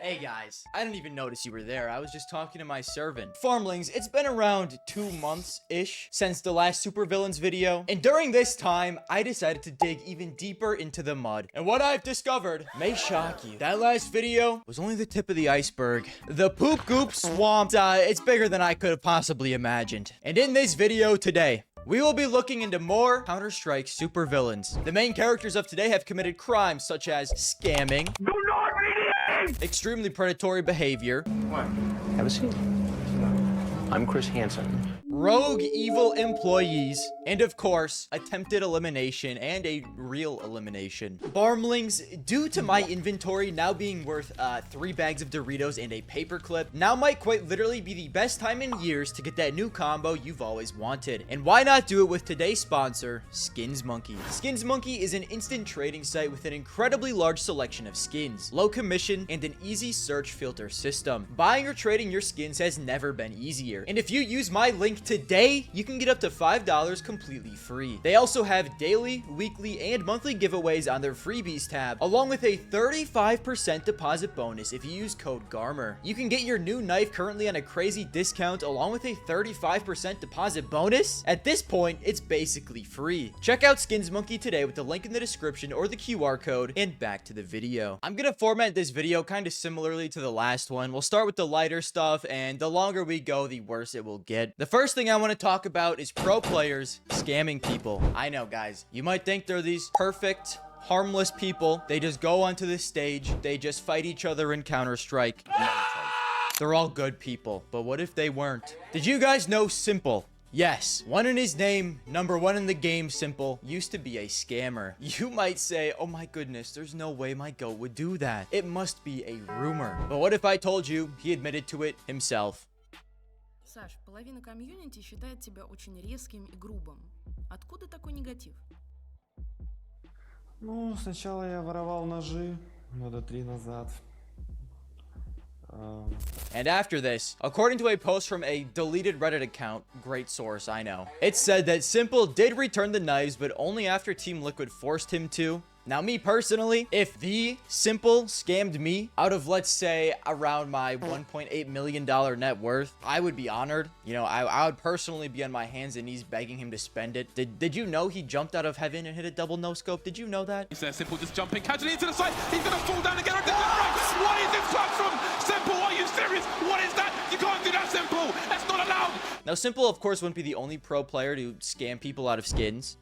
Hey guys, I didn't even notice you were there. I was just talking to my servant. Farmlings, it's been around 2 months-ish since the last Supervillains video. And during this time, I decided to dig even deeper into the mud. And what I've discovered may shock you. That last video was only the tip of the iceberg. The poop goop swamp, it's bigger than I could have possibly imagined. And in this video today, we will be looking into more Counter-Strike supervillains. The main characters of today have committed crimes such as scamming, extremely predatory behavior, What? Have a seat. I'm Chris Hansen. rogue evil employees, and of course, attempted elimination and a real elimination. Farmlings, due to my inventory now being worth 3 bags of Doritos and a paperclip, now might quite literally be the best time in years to get that new combo you've always wanted. And why not do it with today's sponsor, SkinsMonkey? SkinsMonkey is an instant trading site with an incredibly large selection of skins, low commission, and an easy search filter system. Buying or trading your skins has never been easier. And if you use my link today, you can get up to $5 completely free. They also have daily, weekly, and monthly giveaways on their freebies tab, along with a 35% deposit bonus if you use code Garmour. You can get your new knife currently on a crazy discount along with a 35% deposit bonus. At this point, it's basically free. Check out SkinsMonkey today with the link in the description or the QR code, and back to the video. I'm gonna format this video kind of similarly to the last one. We'll start with the lighter stuff, and the longer we go, the worse it will get. The first thing I want to talk about is pro players scamming people. I know, guys, you might think they're these perfect, harmless people. They just go onto the stage, they just fight each other in Counter-Strike. They're all good people, but what if they weren't? Did you guys know Simple? Yes, one in his name, number 1 in the game, Simple, used to be a scammer. You might say, oh my goodness, there's no way my goat would do that. It must be a rumor. But what if I told you he admitted to it himself? Саш, половина комьюнити считает тебя очень резким и грубым. Откуда такой негатив? Ну, сначала я воровал ножи, года 3 назад. And after this, according to a post from a deleted Reddit account, great source, I know, it said that Simple did return the knives, but only after Team Liquid forced him to. Now, me personally, if the Simple scammed me out of, let's say, around my $1.8 million net worth, I would be honored. You know, I would personally be on my hands and knees begging him to spend it. Did you know he jumped out of heaven and hit a double no-scope? Did you know that? He's there, Simple just jumping casually into the side. He's going to fall down again. What is this clutch from Simple? Are you serious? What is that? You can't do that, Simple. That's not allowed. Now, Simple, of course, wouldn't be the only pro player to scam people out of skins.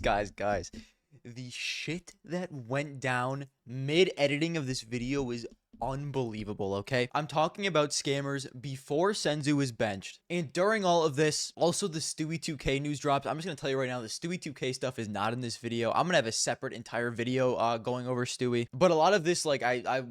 Guys. The shit that went down mid-editing of this video was unbelievable, okay? I'm talking about scammers before Senzu was benched. And during all of this, also the Stewie 2K news dropped. I'm just gonna tell you right now, the Stewie 2K stuff is not in this video. I'm gonna have a separate entire video going over Stewie. But a lot of this, like,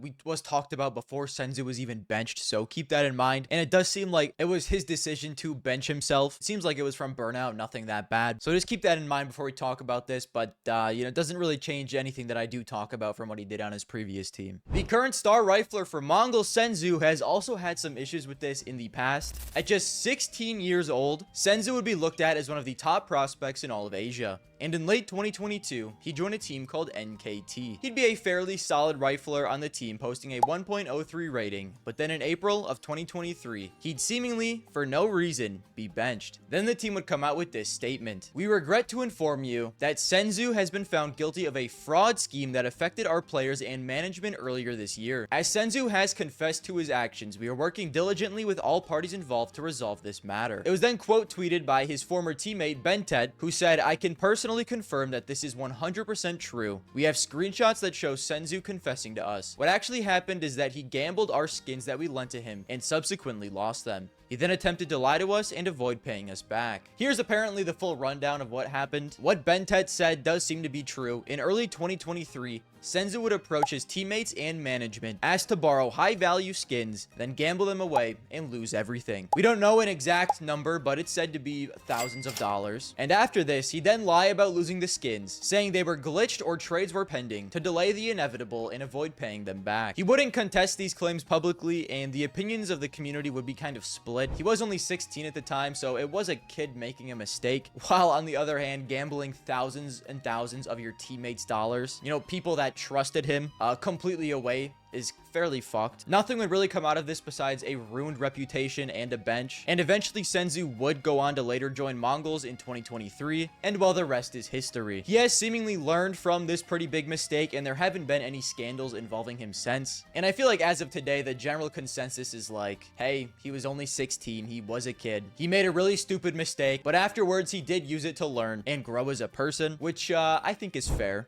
we was talked about before Senzu was even benched, so keep that in mind. And it does seem like it was his decision to bench himself. It seems like it was from burnout, nothing that bad. So just keep that in mind before we talk about this. But, you know, it doesn't really change anything that I do talk about from what he did on his previous team. The current star rifler for Mongol Senzu has also had some issues with this in the past. At just 16 years old, Senzu would be looked at as one of the top prospects in all of Asia. And in late 2022, he joined a team called NKT. He'd be a fairly solid rifler on the team, posting a 1.03 rating, but then in April of 2023, he'd seemingly, for no reason, be benched. Then the team would come out with this statement: "We regret to inform you that Senzu has been found guilty of a fraud scheme that affected our players and management earlier this year. As Senzu has confessed to his actions, we are working diligently with all parties involved to resolve this matter." It was then quote tweeted by his former teammate Bonneton, who said, "I can personally confirm that this is 100% true. We have screenshots that show Senzu confessing to us. What actually happened is that he gambled our skins that we lent to him and subsequently lost them. He then attempted to lie to us and avoid paying us back." Here's apparently the full rundown of what happened. What Bonneton said does seem to be true. In early 2023, Senzu would approach his teammates and management, ask to borrow high-value skins, then gamble them away and lose everything. We don't know an exact number, but it's said to be thousands of dollars. And after this, he'd then lie about losing the skins, saying they were glitched or trades were pending to delay the inevitable and avoid paying them back. He wouldn't contest these claims publicly, and the opinions of the community would be kind of split. He was only 16 at the time, so it was a kid making a mistake, while on the other hand, gambling thousands and thousands of your teammates' dollars. You know, people that that trusted him completely away is fairly fucked. Nothing would really come out of this besides a ruined reputation and a bench. And eventually Senzu would go on to later join Mongols in 2023, and well, the rest is history. He has seemingly learned from this pretty big mistake, and there haven't been any scandals involving him since. And I feel like as of today, the general consensus is like, hey, he was only 16, he was a kid. He made a really stupid mistake, but afterwards he did use it to learn and grow as a person, which I think is fair.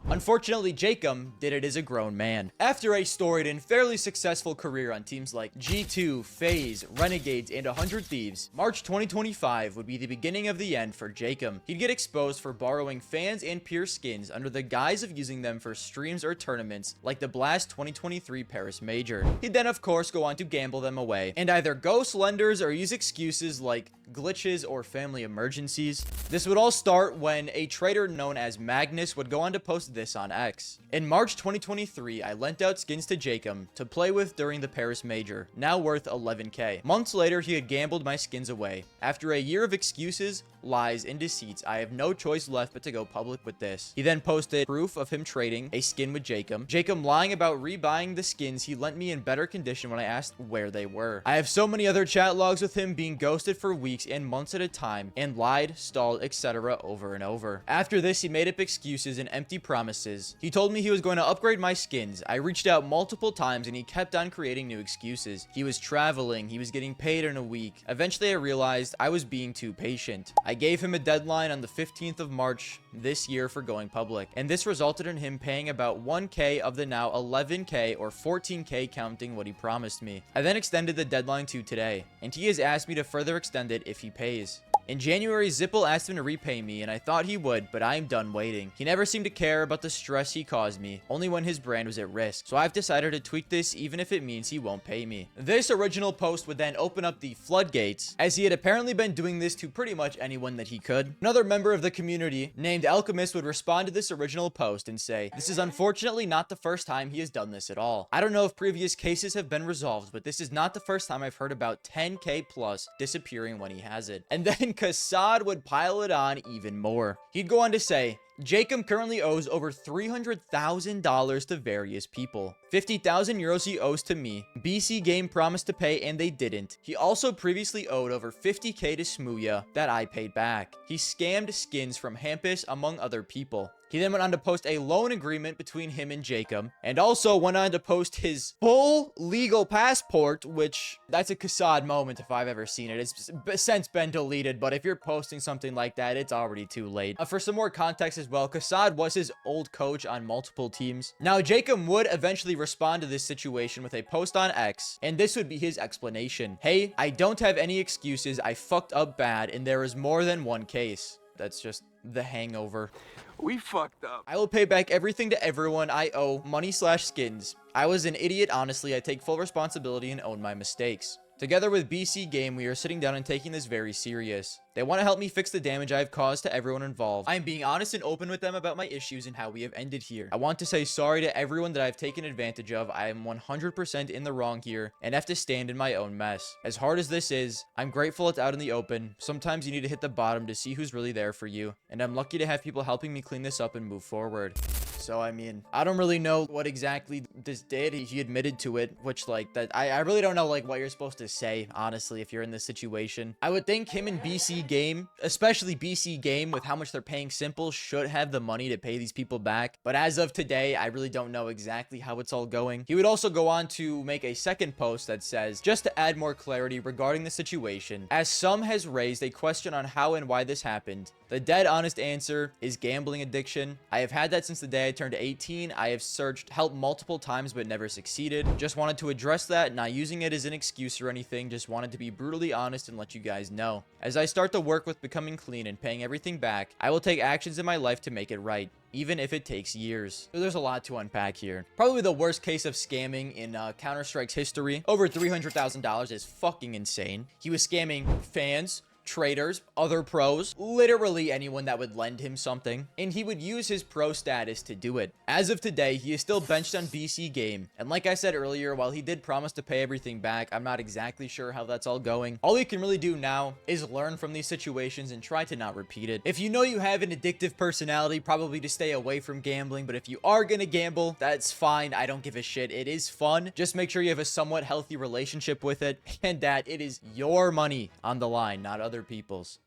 Unfortunately, Jacob did it as a grown man. After a storied and fairly successful career on teams like G2, FaZe, Renegades, and 100 Thieves, March 2025 would be the beginning of the end for Jacob. He'd get exposed for borrowing fans and peer skins under the guise of using them for streams or tournaments like the Blast 2023 Paris Major. He'd then of course go on to gamble them away and either ghost lenders or use excuses like glitches or family emergencies. This would all start when a trader known as Magnus would go on to post this on X. In March 2023, I lent out skins to Jacob to play with during the Paris Major, now worth 11k. Months later, he had gambled my skins away. After a year of excuses, lies, and deceits, I have no choice left but to go public with this. He then posted proof of him trading a skin with Jacob lying about rebuying the skins he lent me in better condition when I asked where they were. I have so many other chat logs with him being ghosted for weeks and months at a time, and lied, stalled, etc. over and over. After this, he made up excuses and empty promises. He told me he was going to upgrade my skins. I reached out multiple times and he kept on creating new excuses. He was traveling, he was getting paid in a week. Eventually, I realized I was being too patient. I gave him a deadline on the 15th of March this year for going public, and this resulted in him paying about 1k of the now 11k or 14k counting what he promised me. I then extended the deadline to today, and he has asked me to further extend it if he pays. In January, Zippel asked him to repay me, and I thought he would, but I am done waiting. He never seemed to care about the stress he caused me, only when his brand was at risk. So I've decided to tweak this even if it means he won't pay me. This original post would then open up the floodgates, as he had apparently been doing this to pretty much anyone that he could. Another member of the community, named Alchemist, would respond to this original post and say, "This is unfortunately not the first time he has done this at all. I don't know if previous cases have been resolved, but this is not the first time I've heard about 10k plus disappearing when he has it." And then Kassad would pile it on even more. He'd go on to say, Jacob currently owes over $300,000 to various people. 50,000 euros he owes to me. BC Game promised to pay and they didn't. He also previously owed over 50k to Smooya that I paid back. He scammed skins from Hampus among other people. He then went on to post a loan agreement between him and Jacob, and also went on to post his full legal passport, which that's a Kassad moment if I've ever seen it. It's since been deleted, but if you're posting something like that, it's already too late. For some more context as well, Kassad was his old coach on multiple teams. Now, Jacob would eventually respond to this situation with a post on X, and this would be his explanation. Hey, I don't have any excuses. I fucked up bad, and there is more than one case. That's just the hangover. We fucked up. I will pay back everything to everyone I owe money/skins. I was an idiot, honestly. I take full responsibility and own my mistakes. Together with BC Game, we are sitting down and taking this very serious. They want to help me fix the damage I have caused to everyone involved. I am being honest and open with them about my issues and how we have ended here. I want to say sorry to everyone that I've taken advantage of. I am 100% in the wrong here and have to stand in my own mess. As hard as this is, I'm grateful it's out in the open. Sometimes you need to hit the bottom to see who's really there for you, and I'm lucky to have people helping me clean this up and move forward. So, I mean, I don't really know what exactly this did. He admitted to it, which, like, that I really don't know, like, what you're supposed to say, honestly, if you're in this situation. I would think him and BC Game, especially BC Game, with how much they're paying Simple, should have the money to pay these people back. But as of today, I really don't know exactly how it's all going. He would also go on to make a second post that says, just to add more clarity regarding the situation, as some has raised a question on how and why this happened. The dead honest answer is gambling addiction. I have had that since the day I turned 18. I have searched help multiple times but never succeeded. Just wanted to address that, not using it as an excuse or anything. Just wanted to be brutally honest and let you guys know. As I start to work with becoming clean and paying everything back, I will take actions in my life to make it right, even if it takes years. So there's a lot to unpack here. Probably the worst case of scamming in Counter-Strike's history. Over $300,000 is fucking insane. He was scamming fans, traders, other pros, literally anyone that would lend him something, and he would use his pro status to do it. As of today, he is still benched on BC Game, and like I said earlier, while he did promise to pay everything back, I'm not exactly sure how that's all going. All he can really do now is learn from these situations and try to not repeat it. If you know you have an addictive personality, probably to stay away from gambling, but if you are gonna gamble, that's fine. I don't give a shit. It is fun. Just make sure you have a somewhat healthy relationship with it, and that it is your money on the line, not other people's.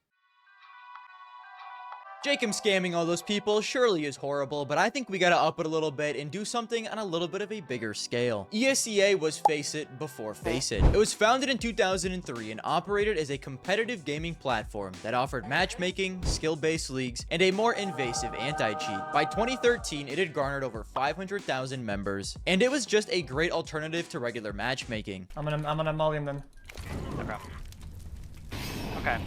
Jacob scamming all those people surely is horrible, but I think we gotta up it a little bit and do something on a little bit of a bigger scale. ESEA was Face It before Face It. It was founded in 2003 and operated as a competitive gaming platform that offered matchmaking, skill-based leagues, and a more invasive anti-cheat. By 2013, it had garnered over 500,000 members, and it was just a great alternative to regular matchmaking. I'm gonna molly him then. Okay. Okay.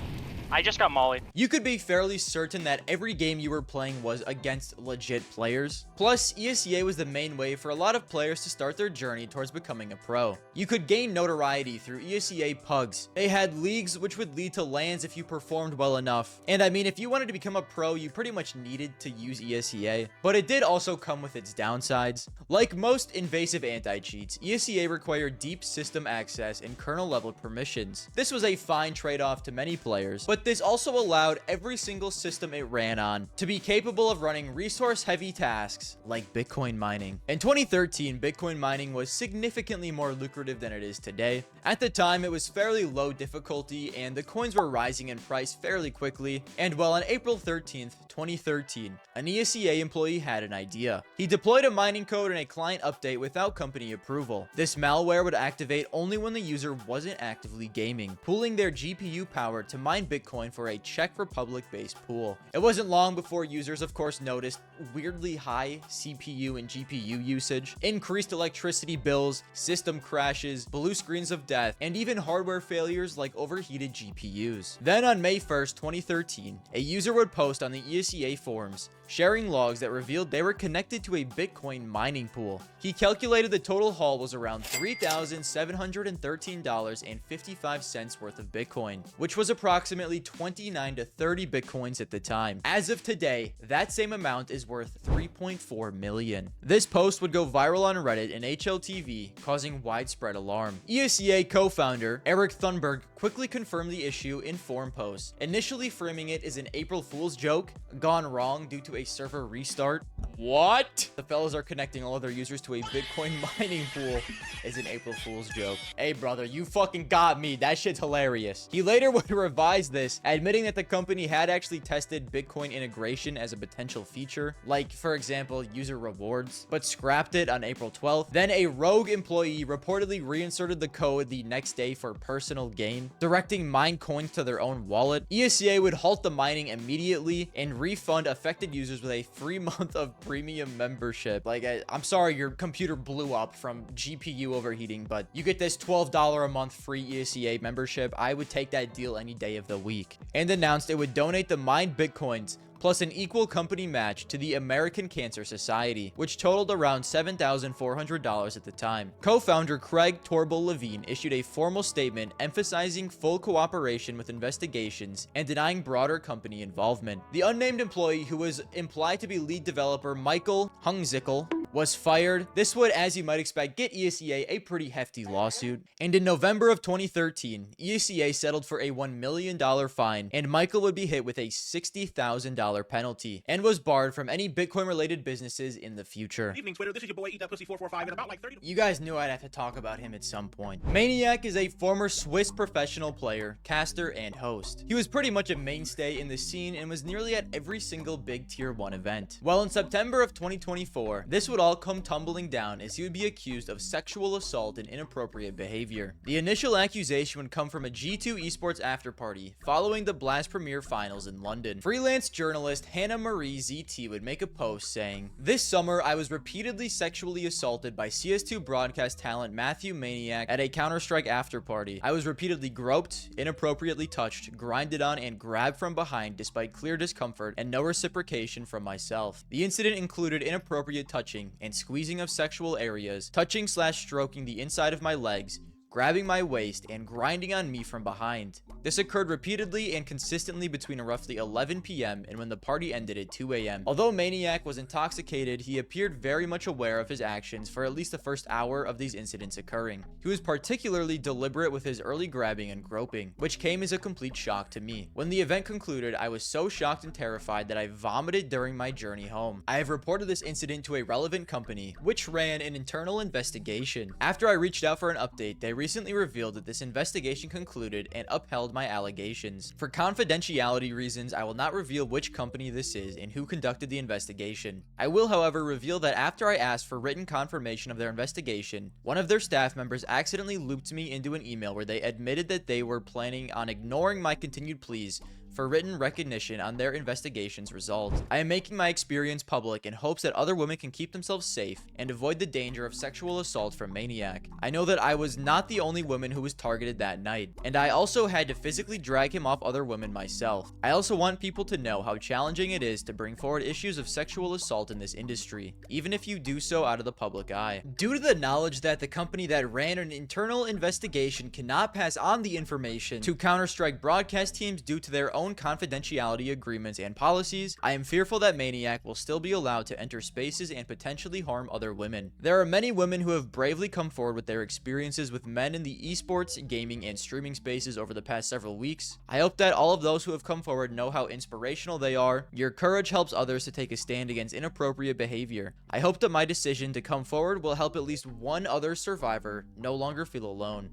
I just got mollied. You could be fairly certain that every game you were playing was against legit players. Plus, ESEA was the main way for a lot of players to start their journey towards becoming a pro. You could gain notoriety through ESEA pugs. They had leagues which would lead to LANs if you performed well enough. And I mean, if you wanted to become a pro, you pretty much needed to use ESEA. But it did also come with its downsides. Like most invasive anti-cheats, ESEA required deep system access and kernel level permissions. This was a fine trade-off to many players, but this also allowed every single system it ran on to be capable of running resource-heavy tasks like Bitcoin mining. In 2013, Bitcoin mining was significantly more lucrative than it is today. At the time, it was fairly low difficulty and the coins were rising in price fairly quickly. And well, on April 13th, 2013, an ESEA employee had an idea. He deployed a mining code in a client update without company approval. This malware would activate only when the user wasn't actively gaming, pooling their GPU power to mine Bitcoin for a Czech Republic-based pool. It wasn't long before users, of course, noticed weirdly high CPU and GPU usage, increased electricity bills, system crashes, blue screens of death, and even hardware failures like overheated GPUs. Then on May 1st, 2013, a user would post on the ESEA forums, sharing logs that revealed they were connected to a Bitcoin mining pool. He calculated the total haul was around $3,713.55 worth of Bitcoin, which was approximately 29 to 30 Bitcoins at the time. As of today, that same amount is worth 3.4 million. This post would go viral on Reddit and HLTV, causing widespread alarm. ESEA co-founder Eric Thunberg quickly confirmed the issue in forum posts, initially framing it as an April Fool's joke gone wrong due to a server restart. What? The fellas are connecting all of their users to a Bitcoin mining pool as an April Fool's joke. Hey, brother, you fucking got me. That shit's hilarious. He later would revise this, admitting that the company had actually tested Bitcoin integration as a potential feature, like, for example, user rewards, but scrapped it on April 12th. Then a rogue employee reportedly reinserted the code the next day for personal gain, directing mined coins to their own wallet. ESEA would halt the mining immediately and refund affected users with a free month of premium membership. Like, I'm sorry your computer blew up from GPU overheating, but you get this $12 a month free ESEA membership. I would take that deal any day of the week. And announced it would donate the mined Bitcoins plus an equal company match to the American Cancer Society, which totaled around $7,400 at the time. Co-founder Craig Torbell Levine issued a formal statement emphasizing full cooperation with investigations and denying broader company involvement. The unnamed employee, who was implied to be lead developer Michael Hungzickel, was fired. This would, as you might expect, get ESEA a pretty hefty lawsuit. And in November of 2013, ESEA settled for a $1 million fine, and Michael would be hit with a $60,000 penalty and was barred from any Bitcoin-related businesses in the future. Evening, Twitter. This is your boy, Eat That Pussy 445, in about like 30. You guys knew I'd have to talk about him at some point. Maniac is a former Swiss professional player, caster, and host. He was pretty much a mainstay in the scene and was nearly at every single big tier 1 event. Well, in September of 2024, this would all come tumbling down as he would be accused of sexual assault and inappropriate behavior. The initial accusation would come from a G2 esports afterparty following the Blast Premier finals in London. Freelance journalist Hannah Marie ZT would make a post saying, "This summer, I was repeatedly sexually assaulted by CS2 broadcast talent Matthew Maniac at a Counter-Strike afterparty. I was repeatedly groped, inappropriately touched, grinded on, and grabbed from behind despite clear discomfort and no reciprocation from myself. The incident included inappropriate touching and squeezing of sexual areas, touching/stroking the inside of my legs, grabbing my waist and grinding on me from behind. This occurred repeatedly and consistently between roughly 11 p.m. and when the party ended at 2 a.m. Although Maniac was intoxicated, he appeared very much aware of his actions for at least the first hour of these incidents occurring. He was particularly deliberate with his early grabbing and groping, which came as a complete shock to me. When the event concluded, I was so shocked and terrified that I vomited during my journey home. I have reported this incident to a relevant company, which ran an internal investigation. After I reached out for an update, they recently revealed that this investigation concluded and upheld my allegations. For confidentiality reasons, I will not reveal which company this is and who conducted the investigation. I will, however, reveal that after I asked for written confirmation of their investigation, one of their staff members accidentally looped me into an email where they admitted that they were planning on ignoring my continued pleas for written recognition on their investigation's result. I am making my experience public in hopes that other women can keep themselves safe and avoid the danger of sexual assault from Maniac. I know that I was not the only woman who was targeted that night, and I also had to physically drag him off other women myself. I also want people to know how challenging it is to bring forward issues of sexual assault in this industry, even if you do so out of the public eye. Due to the knowledge that the company that ran an internal investigation cannot pass on the information to Counter-Strike broadcast teams due to their own confidentiality agreements and policies, I am fearful that Maniac will still be allowed to enter spaces and potentially harm other women. There are many women who have bravely come forward with their experiences with men in the esports, gaming, and streaming spaces over the past several weeks. I hope that all of those who have come forward know how inspirational they are. Your courage helps others to take a stand against inappropriate behavior. I hope that my decision to come forward will help at least one other survivor no longer feel alone.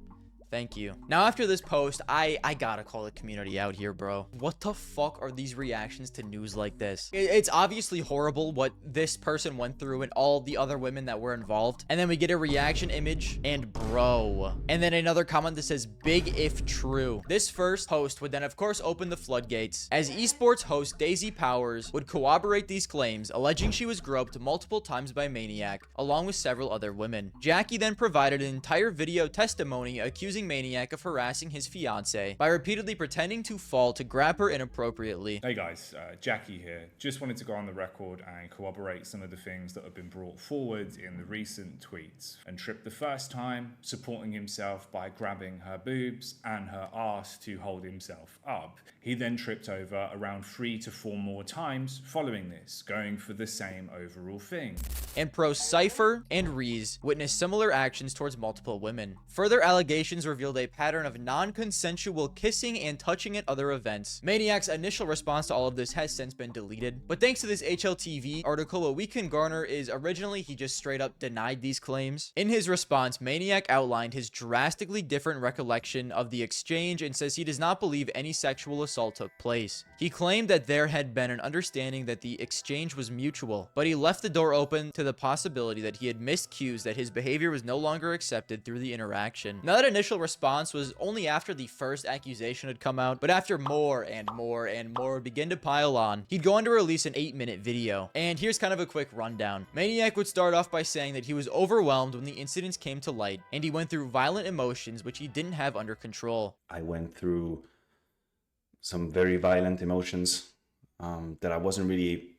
Thank you. Now, after this post, I gotta call the community out here, bro. What the fuck are these reactions to news like this? It's obviously horrible what this person went through and all the other women that were involved. And then we get a reaction image and bro. And then another comment that says big if true. This first post would then of course open the floodgates, as esports host Daisy Powers would corroborate these claims, alleging she was groped multiple times by Maniac, along with several other women. Jackie then provided an entire video testimony accusing Maniac of harassing his fiance by repeatedly pretending to fall to grab her inappropriately. Hey guys, Jackie here. Just wanted to go on the record and corroborate some of the things that have been brought forward in the recent tweets. And Trip the first time, supporting himself by grabbing her boobs and her ass to hold himself up. He then tripped over around 3 to 4 more times following this, going for the same overall thing. And Pro Cypher and Reese witnessed similar actions towards multiple women. Further allegations revealed a pattern of non-consensual kissing and touching at other events. Maniac's initial response to all of this has since been deleted, but thanks to this HLTV article, what we can garner is originally he just straight up denied these claims. In his response, Maniac outlined his drastically different recollection of the exchange and says he does not believe any sexual assault took place. He claimed that there had been an understanding that the exchange was mutual, but he left the door open to the possibility that he had missed cues that his behavior was no longer accepted through the interaction. Now, that initial response was only after the first accusation had come out, but after more and more and more would begin to pile on, he'd go on to release an 8-minute video. And here's kind of a quick rundown. Maniac would start off by saying that he was overwhelmed when the incidents came to light, and he went through violent emotions which he didn't have under control. I went through some very violent emotions that I wasn't really,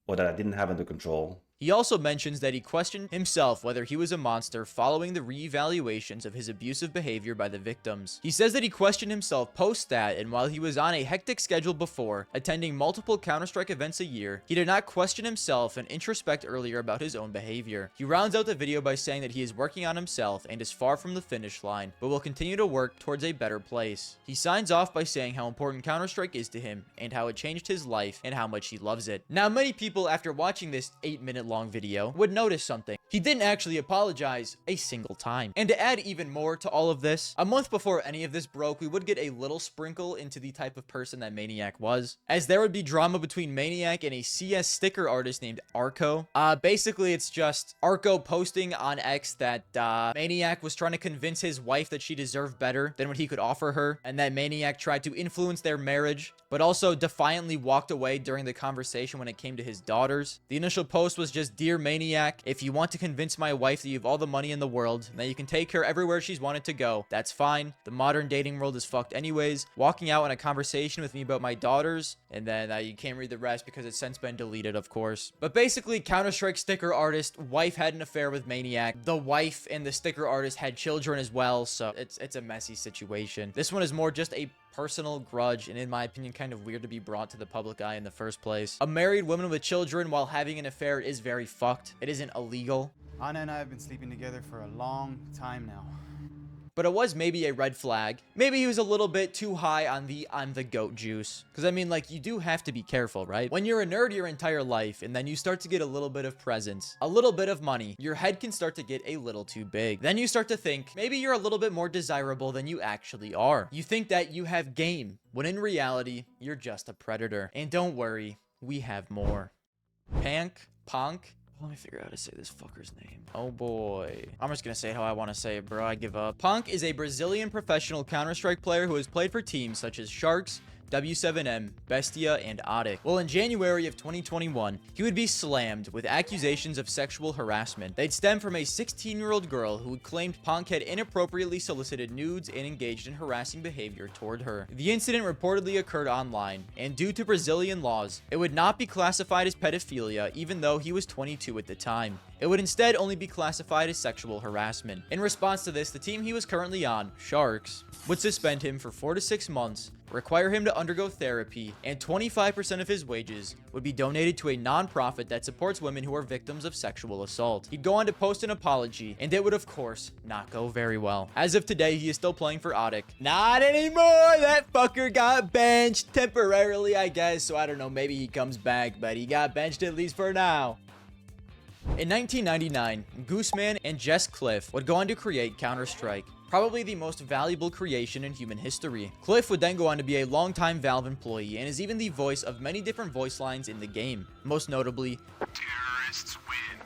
or that I didn't have under control. He also mentions that he questioned himself whether he was a monster following the reevaluations of his abusive behavior by the victims. He says that he questioned himself post that, and while he was on a hectic schedule before, attending multiple Counter-Strike events a year, he did not question himself and introspect earlier about his own behavior. He rounds out the video by saying that he is working on himself and is far from the finish line, but will continue to work towards a better place. He signs off by saying how important Counter-Strike is to him and how it changed his life and how much he loves it. Now, many people after watching this 8-minute long video would notice something. He didn't actually apologize a single time. And to add even more to all of this, a month before any of this broke, we would get a little sprinkle into the type of person that Maniac was, as there would be drama between Maniac and a CS sticker artist named Arco. Basically, it's just Arco posting on X that Maniac was trying to convince his wife that she deserved better than what he could offer her, and that Maniac tried to influence their marriage, but also defiantly walked away during the conversation when it came to his daughters. The initial post was just just, "Dear Maniac, if you want to convince my wife that you have all the money in the world and that you can take her everywhere she's wanted to go, that's fine. The modern dating world is fucked anyways. Walking out in a conversation with me about my daughters," and then you can't read the rest because it's since been deleted, of course. But basically, Counter-Strike sticker artist, wife had an affair with Maniac. The wife and the sticker artist had children as well, so it's a messy situation. This one is more just a personal grudge, and in my opinion, kind of weird to be brought to the public eye in the first place. A married woman with children while having an affair is very fucked. It isn't illegal. Anna and I have been sleeping together for a long time now. But it was maybe a red flag. Maybe he was a little bit too high on the "I'm the GOAT" juice. Because I mean, like, you do have to be careful, right? When you're a nerd your entire life and then you start to get a little bit of presence, a little bit of money, your head can start to get a little too big. Then you start to think maybe you're a little bit more desirable than you actually are. You think that you have game, when in reality, you're just a predator. And don't worry, we have more. Punk? Let me figure out how to say this fucker's name. Oh boy. I'm just gonna say it how I want to say it, bro. I give up. Punk is a Brazilian professional Counter-Strike player who has played for teams such as Sharks, W7M, Bestia, and Odyssey. Well, in January of 2021, he would be slammed with accusations of sexual harassment. They'd stem from a 16-year-old girl who claimed Punk had inappropriately solicited nudes and engaged in harassing behavior toward her. The incident reportedly occurred online, and due to Brazilian laws, it would not be classified as pedophilia even though he was 22 at the time. It would instead only be classified as sexual harassment. In response to this, the team he was currently on, Sharks, would suspend him for 4 to 6 months, require him to undergo therapy, and 25% of his wages would be donated to a non-profit that supports women who are victims of sexual assault. He'd go on to post an apology, and it would of course not go very well. As of today, he is still playing for Odyssey. Not anymore! That fucker got benched temporarily, I guess, so I don't know, maybe he comes back, but he got benched at least for now. In 1999, Gooseman and Jess Cliff would go on to create Counter-Strike, probably the most valuable creation in human history. Cliff would then go on to be a longtime Valve employee and is even the voice of many different voice lines in the game, most notably, Terrorists win.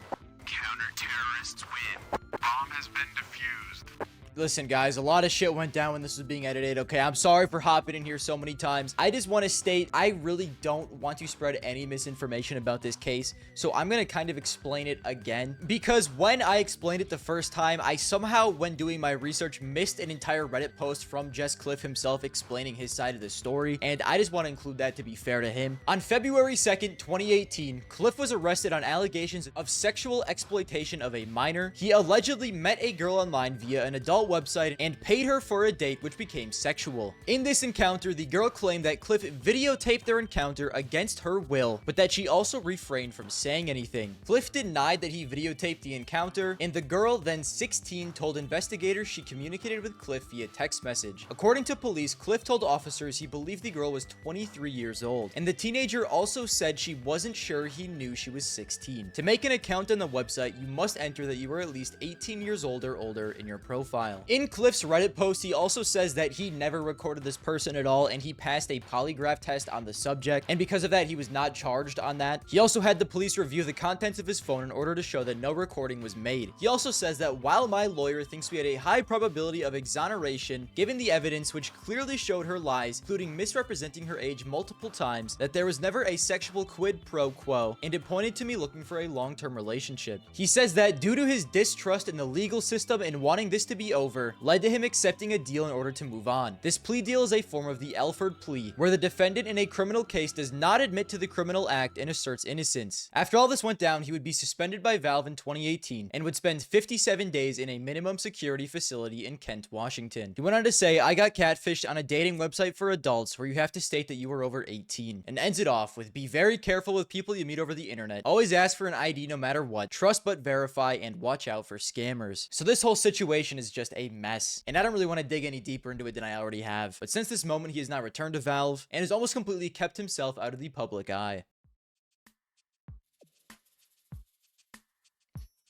Counter-terrorists win. Bomb has been defused. Listen, guys, a lot of shit went down when this was being edited, okay? I'm sorry for hopping in here so many times. I just want to state, I really don't want to spread any misinformation about this case, so I'm going to kind of explain it again. Because when I explained it the first time, I somehow, when doing my research, missed an entire Reddit post from Jess Cliff himself explaining his side of the story, and I just want to include that to be fair to him. On February 2nd, 2018, Cliff was arrested on allegations of sexual exploitation of a minor. He allegedly met a girl online via an adult website and paid her for a date, which became sexual. In this encounter, the girl claimed that Cliff videotaped their encounter against her will, but that she also refrained from saying anything. Cliff denied that he videotaped the encounter, and the girl, then 16, told investigators she communicated with Cliff via text message. According to police, Cliff told officers he believed the girl was 23 years old, and the teenager also said she wasn't sure he knew she was 16. To make an account on the website, you must enter that you are at least 18 years old or older in your profile. In Cliff's Reddit post, he also says that he never recorded this person at all and he passed a polygraph test on the subject, and because of that, he was not charged on that. He also had the police review the contents of his phone in order to show that no recording was made. He also says that while my lawyer thinks we had a high probability of exoneration, given the evidence which clearly showed her lies, including misrepresenting her age multiple times, that there was never a sexual quid pro quo, and it pointed to me looking for a long-term relationship. He says that due to his distrust in the legal system and wanting this to be over, led to him accepting a deal in order to move on. This plea deal is a form of the Elford plea, where the defendant in a criminal case does not admit to the criminal act and asserts innocence. After all this went down, he would be suspended by Valve in 2018 and would spend 57 days in a minimum security facility in Kent, Washington. He went on to say, "I got catfished on a dating website for adults where you have to state that you are over 18, and ends it off with, "Be very careful with people you meet over the internet. Always ask for an ID no matter what. Trust but verify, and watch out for scammers." So this whole situation is just a mess, and I don't really want to dig any deeper into it than I already have. But since this moment, he has not returned to Valve and has almost completely kept himself out of the public eye.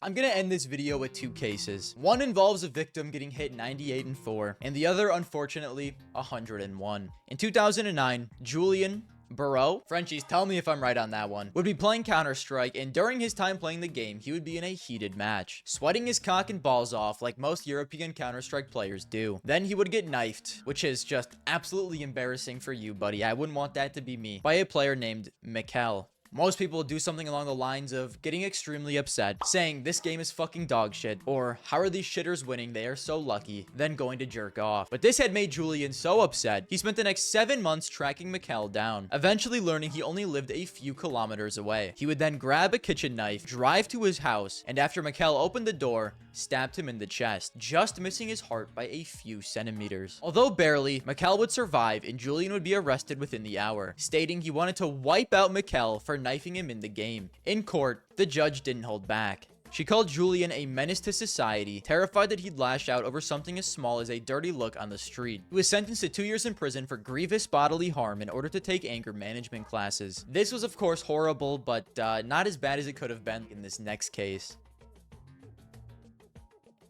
I'm gonna end this video with two cases. One involves a victim getting hit 98 and 4, and the other, unfortunately, 101. In 2009, Julian Burrow, Frenchies, tell me if I'm right on that one, would be playing Counter-Strike, and during his time playing the game, he would be in a heated match, sweating his cock and balls off like most European Counter-Strike players do. Then he would get knifed, which is just absolutely embarrassing for you, buddy. I wouldn't want that to be me, by a player named Mikkel. Most people would do something along the lines of getting extremely upset, saying this game is fucking dog shit, or how are these shitters winning, they are so lucky, then going to jerk off. But this had made Julian so upset, he spent the next 7 months tracking Mikkel down, eventually learning he only lived a few kilometers away. He would then grab a kitchen knife, drive to his house, and after Mikkel opened the door, stabbed him in the chest, just missing his heart by a few centimeters. Although barely, Mikkel would survive and Julian would be arrested within the hour, stating he wanted to wipe out Mikkel for knifing him in the game. In court, the judge didn't hold back. She called Julian a menace to society, terrified that he'd lash out over something as small as a dirty look on the street. He was sentenced to 2 years in prison for grievous bodily harm in order to take anger management classes. This was of course horrible, but not as bad as it could have been in this next case.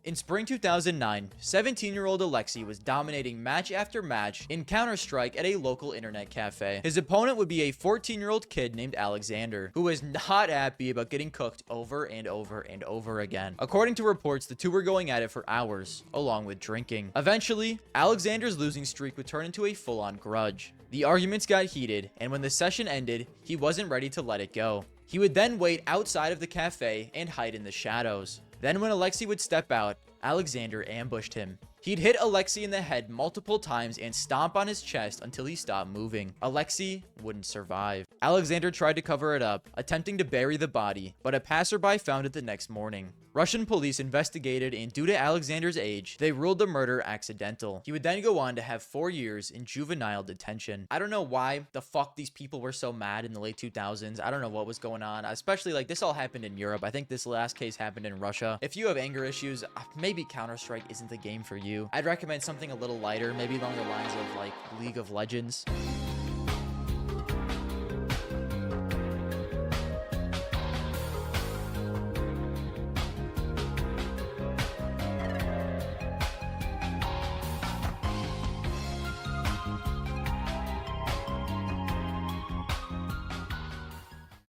In spring 2009, 17-year-old Alexei was dominating match after match in Counter-Strike at a local internet cafe. His opponent would be a 14-year-old kid named Alexander, who was not happy about getting cooked over and over and over again. According to reports, the two were going at it for hours, along with drinking. Eventually, Alexander's losing streak would turn into a full-on grudge. The arguments got heated, and when the session ended, he wasn't ready to let it go. He would then wait outside of the cafe and hide in the shadows. Then when Alexei would step out, Alexander ambushed him. He'd hit Alexei in the head multiple times and stomp on his chest until he stopped moving. Alexei wouldn't survive. Alexander tried to cover it up, attempting to bury the body, but a passerby found it the next morning. Russian police investigated, and due to Alexander's age, they ruled the murder accidental. He would then go on to have 4 years in juvenile detention. I don't know why the fuck these people were so mad in the late 2000s. I don't know what was going on, especially like this all happened in Europe. I think this last case happened in Russia. If you have anger issues, maybe Counter-Strike isn't the game for you. I'd recommend something a little lighter, maybe along the lines of like League of Legends.